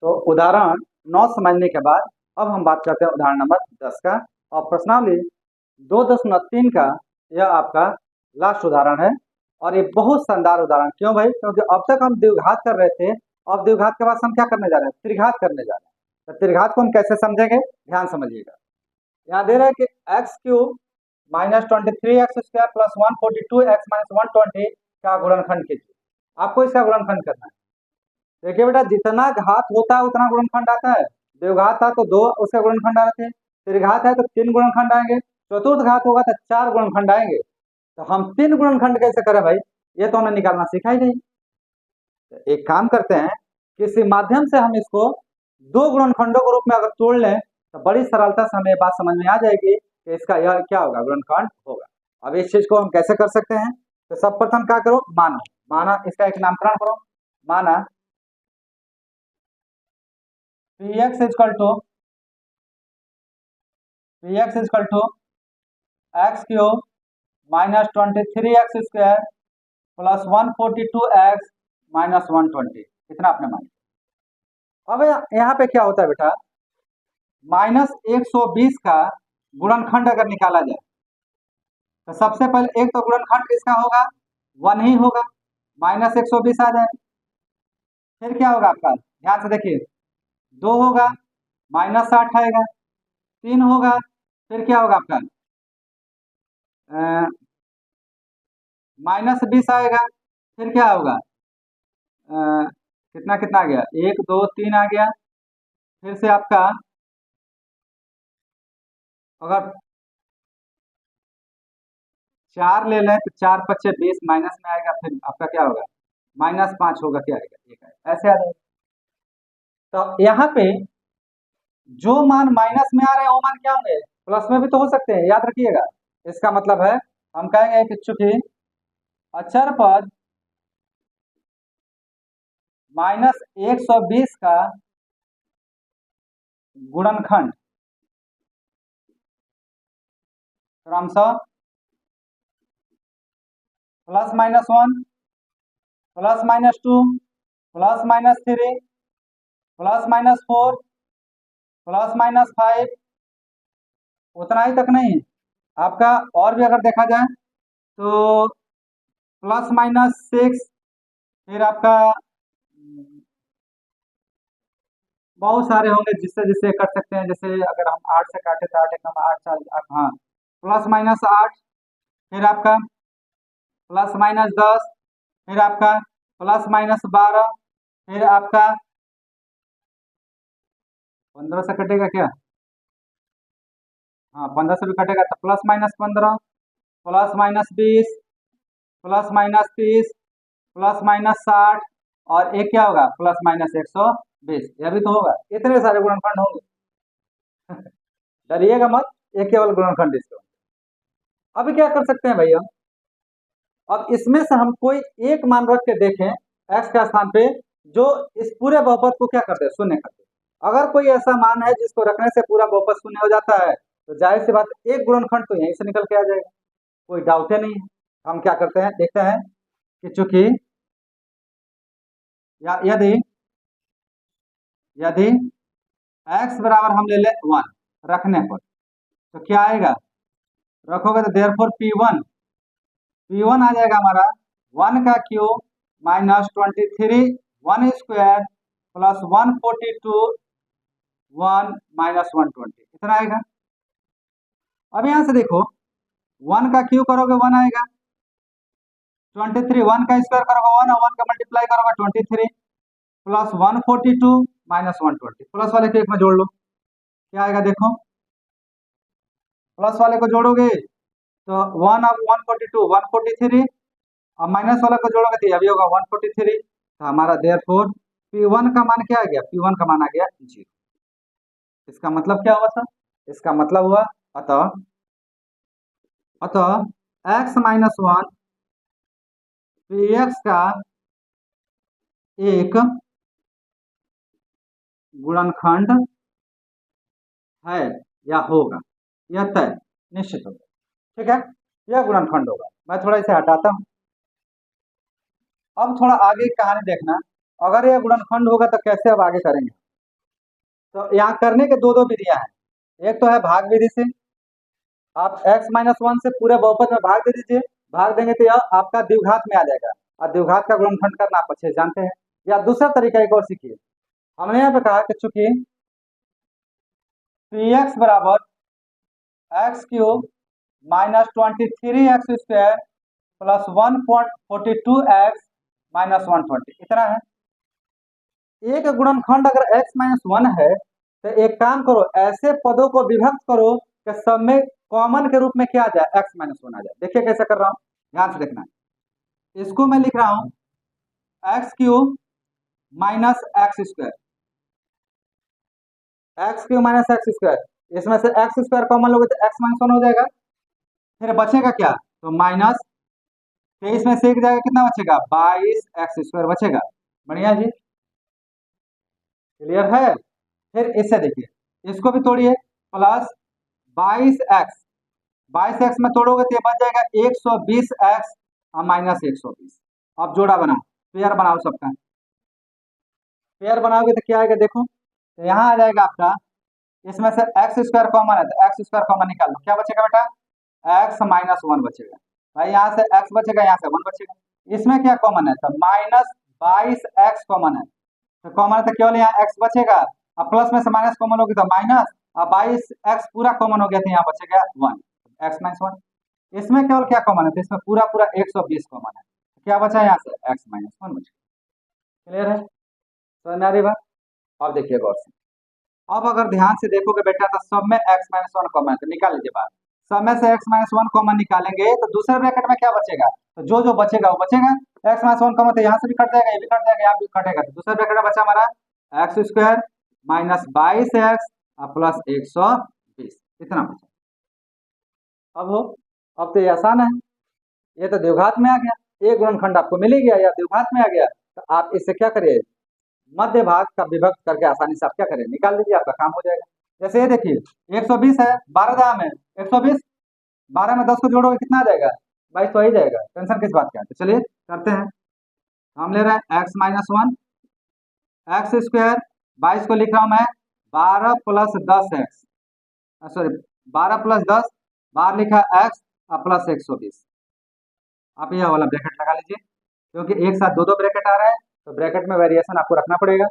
तो उदाहरण 9 समझने के बाद अब हम बात करते हैं उदाहरण नंबर 10 का। और प्रश्नावली 2.3 का यह आपका लास्ट उदाहरण है और ये बहुत शानदार उदाहरण। क्यों भाई? क्योंकि अब तक हम द्विघात कर रहे थे, अब द्विघात के बाद हम क्या करने जा रहे हैं? त्रिघात करने जा रहे हैं। तो त्रिघात को हम कैसे समझेंगे, ध्यान समझिएगा। यहाँ दे रहा है कि x cube minus 23x² plus 142x minus 120 का गुणनखंड कीजिए। आपको इसका गुणनखंड करना है। देखिए बेटा, जितना घात होता है उतना गुणनखंड आता है। द्विघात था तो 2 उसके गुणनखंड आ रहे थे, त्रिघात है तो 3 गुणनखंड आएंगे, चतुर्थ घात होगा तो 4 गुणनखंड आएंगे। तो हम 3 गुणनखंड कैसे करें भाई? ये तो हमें निकालना सीखा ही नहीं। तो एक काम करते हैं, किसी माध्यम से हम इसको 2 गुणनखंडों के रूप में अगर तोड़ लें तो बड़ी सरलता से हमें ये बात समझ में आ जाएगी कि इसका यह क्या होगा, गुणनखंड होगा। अब इस चीज को हम कैसे कर सकते हैं? तो सर्वप्रथम क्या करो, माना इसका एक नामकरण करो। माना px equal to x cube minus 23x² plus 142x minus 120, इतना आपने मान लिया। अब यहाँ पे क्या होता है बेटा, माइनस 120 का गुणनखंड अगर निकाला जाए तो सबसे पहले एक तो गुणनखंड किसका होगा, 1 ही होगा, माइनस 120 आ जाए। फिर क्या होगा आपका, ध्यान से देखिए, 2 होगा, माइनस 60 आएगा, 3 होगा, फिर क्या होगा आपका माइनस 20 आएगा, फिर क्या होगा कितना कितना आ गया, 1 2 3 आ गया। फिर से आपका अगर 4 ले लें तो 4 पच्चे 20 माइनस में आएगा, फिर आपका क्या होगा, -5 होगा, क्या आएगा, 1 आएगा, ऐसे आ जाएगा। तो यहाँ पे जो मान माइनस में आ रहे हैं वो मान क्या होंगे, प्लस में भी तो हो सकते हैं, याद रखिएगा। इसका मतलब है हम कहेंगे कि चूंकि अचर पद माइनस 120 का गुणनखंड क्रमशः +-1 +-2 +-3 +-4 +-5, उतना ही तक नहीं आपका, और भी अगर देखा जाए तो +-6, फिर आपका बहुत सारे होंगे जिससे जिससे कर सकते हैं। जैसे अगर हम 8 से काटे तो 8 एकम 8 4 8, हाँ, +-8, फिर आपका +-10, फिर आपका +-12, फिर आपका 15 से कटेगा क्या, हाँ 15 से भी कटेगा तो +-15, +-20, +-30, +-60, और एक क्या होगा, +-120, यह भी तो होगा। इतने सारे गुणनखंड होंगे। डरिएगा मत, ये केवल गुणनखंड इसके। अब क्या कर सकते हैं भैया, अब इसमें से हम कोई एक मान रख के देखें x के स्थान पे, जो इस पूरे बहुपद को क्या करते हैं, शून्य करते हैं। अगर कोई ऐसा मान है जिसको रखने से पूरा बहुपद शून्य हो जाता है तो जाहिर सी बात एक गुणनखंड तो यहीं से निकल के आ जाएगा, कोई डाउट ही नहीं है। हम क्या करते हैं, देखते हैं कि चूंकि यदि यदि x बराबर हम ले ले 1 रखने पर, तो क्या आएगा, रखोगे तो देयरफॉर P1 आ जाएगा हमारा 1 का cube minus 23 1 square plus 142 1 minus 120, इतना आएगा। अब यहां से देखो, 1 का क्यूब करोगे 1 आएगा, 23 1 का स्क्वायर करोगे 1 और 1 का मल्टीप्लाई करोगे 23 प्लस 142 माइनस 120, प्लस वाले को एक में जोड़ लो, क्या आएगा देखो, प्लस वाले को जोड़ोगे तो 1 अब 142 143, अब माइनस वाला को जोड़ोगे तो अभी होगा 143। तो हमारा देयरफॉर P1 का मान क्या आ गया, P1 का मान आ गया 0। इसका मतलब क्या हुआ था, इसका मतलब हुआ अतः x-1 Px का एक गुणनखंड है या होगा, यह तय निश्चित होगा, ठीक है, यह गुणनखंड होगा। मैं थोड़ा इसे हटाता हूं। अब थोड़ा आगे की कहानी देखना, अगर यह गुणनखंड होगा तो कैसे अब आगे करेंगे। तो यहाँ करने के दो विधियां हैं। एक तो है भाग विधि से, आप x-1 से पूरे बहुपद में भाग दे दीजिए, भाग देंगे तो यह आपका द्विघात में आ जाएगा, और द्विघात का गुणनखंड करना आप अच्छे से जानते हैं। या दूसरा तरीका एक और सीखिए, हमने यहाँ पे कहा कि चूंकि पी एक्स बराबर x cube minus 23x² plus 1.42x minus 120 इतना है। एक गुणनखंड अगर x माइनस 1 है तो एक काम करो, ऐसे पदों को विभक्त करो कि सब में कॉमन के रूप में क्या आ जाए, x माइनस 1 आ जाए। देखिए कैसे कर रहा हूं, ध्यान से देखना है। इसको मैं लिख रहा हूं x cube minus x², x cube minus x², इसमें से x² कॉमन लोगे तो x माइनस 1 हो जाएगा। फिर बचेगा क्या, तो माइनस 23 में से एक जाएगा, कितना बचेगा 22x² बचेगा। बढ़िया जी, क्लियर है। फिर इससे देखिए, इसको भी तोड़िए, प्लस 22x, 22x में तोड़ोगे तो ये बच जाएगा 120x और माइनस 120। अब जोड़ा बनाओ, पेयर बनाओ सबका, पेयर बनाओगे तो क्या आएगा देखो, तो यहाँ आ जाएगा आपका, इसमें से x² कॉमन है तो x² कॉमन निकाल लो, क्या बचेगा बेटा x माइनस 1 बचेगा। भाई यहाँ से x बचेगा, यहाँ से 1 बचेगा। इसमें क्या कॉमन है, तो माइनस 22x कॉमन है, तो कॉमन है तो केवल यहाँ x बचेगा, अब प्लस में से माइनस कॉमन होगी तो माइनस, अब 22x पूरा कॉमन हो गया तो यहाँ बचेगा 1, x माइनस 1। इसमें केवल क्या कॉमन है, तो इसमें पूरा पूरा 120 कॉमन है, तो क्या बचा यहाँ से x माइनस 1 बचा। क्लियर है, समझ में आ रही बात। अब देखिए गौर से, अब अगर ध्यान से देखोगे बेटा तो सब में x माइनस 1 कॉमन है, तो निकाल लीजिए बात। सब में से x माइनस 1 कॉमन निकालेंगे तो दूसरे ब्रैकेट में क्या बचेगा, तो जो बचेगा वो बचेगा। x माइनस 1 कॉमन तो यहाँ से भी कट जाएगा, ये भी कट जाएगा, यहाँ भी कटेगा, तो दूसरे ब्रैकेट में बचा हमारा x² माइनस 22x प्लस 120 इतना बचा। अब हो, अब तो ये आसान है, ये तो द्विघात में आ गया, एक गुणनखंड आपको मिल ही गया या द्विघात में आ गया, तो आप इससे क्या करिए, मध्य भाग का विभक्त करके आसानी से आप क्या करें, निकाल लीजिए, आपका काम हो जाएगा। जैसे ये देखिए 120 है, 12 दाम है 120, 12 में 10 को जोड़ोगे कितना आ जाएगा, 22 तो ही जाएगा, टेंशन किस बात का है। तो चलिए करते हैं, हम ले रहे हैं x माइनस 1 x², 22 को लिख रहा हूं मैं 12 प्लस 10x, सॉरी 12 प्लस 10, बाहर लिखा x प्लस 120। आप यह वाला ब्रैकेट लगा लीजिए, क्योंकि एक साथ दो ब्रैकेट आ रहा है तो ब्रैकेट में वेरिएशन आपको रखना पड़ेगा।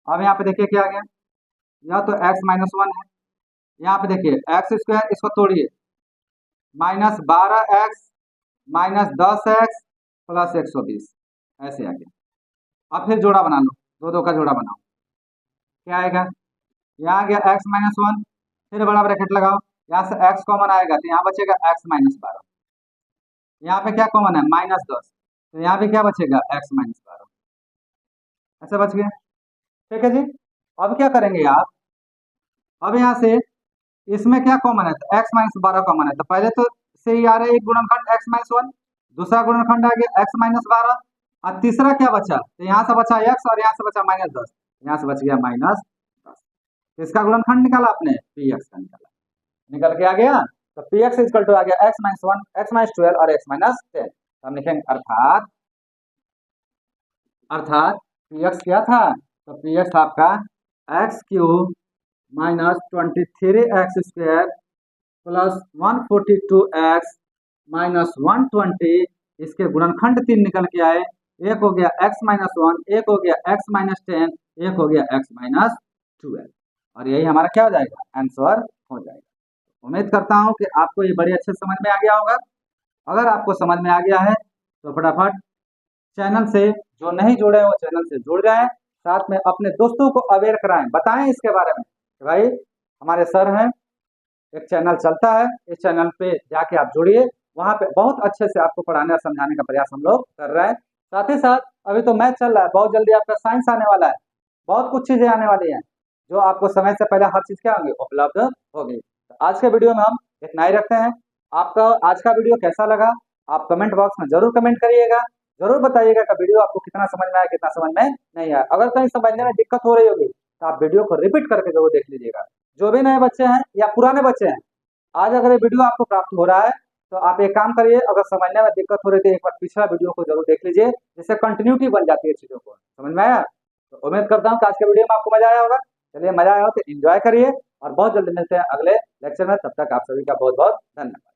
अब यहाँ पे देखिए क्या आ गया, यह तो x माइनस 1 है, यहाँ पे देखिए x², इसको तोड़िए, minus 12x minus 10x plus 120 ऐसे आ गया। अब फिर जोड़ा बना लो, दो का जोड़ा बनाओ, क्या आएगा, यहाँ आ गया x माइनस 1, फिर बड़ा ब्रैकेट लगाओ, यहाँ से x कॉमन आएगा तो यहाँ बचेगा x माइनस 12, यहाँ पे क्या कॉमन है माइनस 10, तो यहाँ पे क्या बचेगा x माइनस 12, ऐसे बच गया। ठीक है जी, अब क्या करेंगे आप, अब यहाँ से इसमें क्या कॉमन है, तो x माइनस 12 कॉमन है, तो पहले तो से ही आ रहा है एक गुणनखंड x माइनस 1, दूसरा गुणनखंड आ गया x माइनस 12, और तीसरा क्या बचा, तो यहाँ से बचा x और यहाँ से बचा माइनस 10, यहाँ से बच गया माइनस 10। इसका गुणनखंड निकाला आपने, px का निकाला, निकल के आ गया, तो px इक्वल टू आ गया x माइनस 1, x माइनस 12 और x माइनस 10। हम लिखेंगे अर्थात px क्या था, तो px आपका x cube minus 23x² plus 142x minus 120, इसके गुणनखंड 3 निकल के आए, एक हो गया x माइनस 1, एक हो गया x माइनस 10, एक हो गया x माइनस 12, और यही हमारा क्या हो जाएगा, आंसर हो जाएगा। उम्मीद करता हूं कि आपको ये बड़े अच्छे समझ में आ गया होगा। अगर आपको समझ में आ गया है तो फटाफट चैनल से जो नहीं जुड़े हो चैनल से जुड़ जाएं, साथ में अपने दोस्तों को अवेयर कराएं, बताएं इसके बारे में कि भाई हमारे सर हैं, एक चैनल चलता है, इस चैनल पे जाके आप जुड़िए, वहाँ पे बहुत अच्छे से आपको पढ़ाने और समझाने का प्रयास हम लोग कर रहे हैं। साथ ही साथ अभी तो मैथ चल रहा है, बहुत जल्दी आपका साइंस आने वाला है, बहुत कुछ चीजें आने वाली हैं जो आपको समय से पहले हर चीज क्या होंगी, उपलब्ध होगी। तो आज के वीडियो में हम इतना ही रखते हैं। आपका आज का वीडियो कैसा लगा आप कमेंट बॉक्स में जरूर कमेंट करिएगा, जरूर बताइएगा कि वीडियो आपको कितना समझ में आया, कितना समझ में नहीं आया। अगर कहीं समझने में दिक्कत हो रही होगी तो आप वीडियो को रिपीट करके जरूर देख लीजिएगा। जो भी नए बच्चे हैं या पुराने बच्चे हैं, आज अगर ये वीडियो आपको प्राप्त हो रहा है तो आप एक काम करिए, अगर समझने में दिक्कत हो रही थी एक बार पिछला वीडियो को जरूर देख लीजिए, जिससे कंटिन्यूटी बन जाती है चीजों को। समझ में आया, तो उम्मीद करता हूँ कि आज के वीडियो में आपको मजा आया होगा। चलिए मजा आया हो तो एंजॉय करिए, और बहुत जल्दी मिलते हैं अगले लेक्चर में, तब तक आप सभी का बहुत बहुत धन्यवाद।